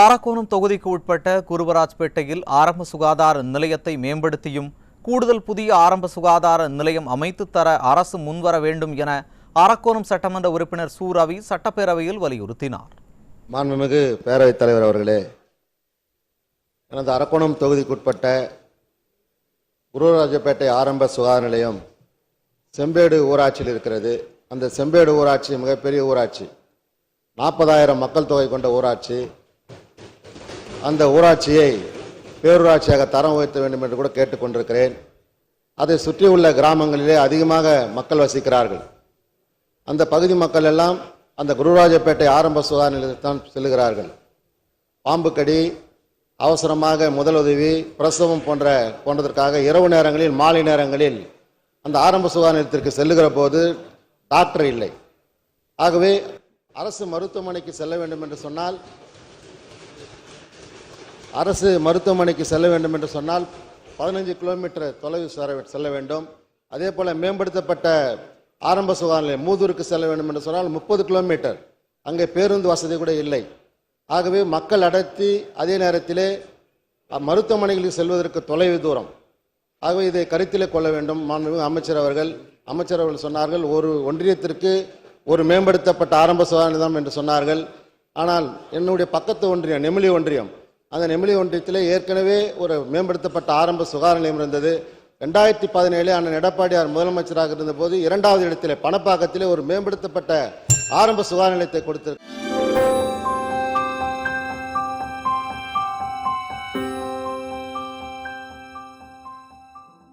ஆரக்கோணம் தொகுதிக்கு உட்பட்ட குருவராஜ்பேட்டையில் ஆரம்ப சுகாதார நிலையத்தை மேம்படுத்தியும் கூடுதல் புதிய ஆரம்ப சுகாதார நிலையம் அமைத்து தர அரசு முன்வர வேண்டும் என ஆரக்கோணம் சட்டமன்ற உறுப்பினர் சு. ரவி சட்டப்பேரவையில் வலியுறுத்தினார். மாண்புமிகு பேரவைத் தலைவர் அவர்களே, எனது அரக்கோணம் தொகுதிக்குட்பட்ட குருவராஜ்பேட்டை ஆரம்ப சுகாதார நிலையம் செம்பேடு ஊராட்சியில் இருக்கிறது. அந்த செம்பேடு ஊராட்சி மிகப்பெரிய ஊராட்சி, 40,000 மக்கள் தொகை கொண்ட ஊராட்சி. அந்த ஊராட்சியை பேரூராட்சியாக தரம் உயர்த்த வேண்டும் என்று கூட கேட்டுக்கொண்டிருக்கிறேன். அதை சுற்றியுள்ள கிராமங்களிலே அதிகமாக மக்கள் வசிக்கிறார்கள். அந்த பகுதி மக்கள் எல்லாம் அந்த குருவராஜப்பேட்டை ஆரம்ப சுகாதார நிலையத்தான் செல்லுகிறார்கள். பாம்பு கடி, அவசரமாக முதலுதவி, பிரசவம் போன்றதற்காக இரவு நேரங்களில் மாலை நேரங்களில் அந்த ஆரம்ப சுகாதார நிலையத்திற்கு செல்லுகிற போது டாக்டர் இல்லை. ஆகவே அரசு மருத்துவமனைக்கு செல்ல வேண்டும் என்று சொன்னால் 15 கிலோமீட்டர் தொலைவு செல்ல வேண்டும். அதே போல மேம்படுத்தப்பட்ட ஆரம்ப சுகாதார நிலையம் மூதூருக்கு செல்ல வேண்டும் என்று சொன்னால் 30 கிலோமீட்டர். அங்கே பேருந்து வசதி கூட இல்லை. ஆகவே மக்கள் அடர்த்தி, அதே நேரத்திலே மருத்துவமனைகளுக்கு செல்வதற்கு தொலைவு தூரம். ஆகவே இதை கருத்திலே கொள்ள வேண்டும். அமைச்சர் அவர்கள் சொன்னார்கள், ஒரு ஒன்றியத்திற்கு ஒரு மேம்படுத்தப்பட்ட ஆரம்ப சுகாதார நிலையம் என்று சொன்னார்கள். ஆனால் என்னுடைய பக்கத்து ஒன்றியம் நெமிலி ஒன்றியம், அந்த நெமிலி ஒன்றியத்திலே ஏற்கனவே ஒரு மேம்படுத்தப்பட்ட ஆரம்ப சுகாதார நிலையம் இருந்தது. 2017 அண்ணன் எடப்பாடியார் முதலமைச்சராக இருந்தபோது 2வது இடத்திலே பணப்பாக்கத்திலே ஒரு மேம்படுத்தப்பட்ட ஆரம்ப சுகாதார நிலையத்தை கொடுத்திருக்கிறார்.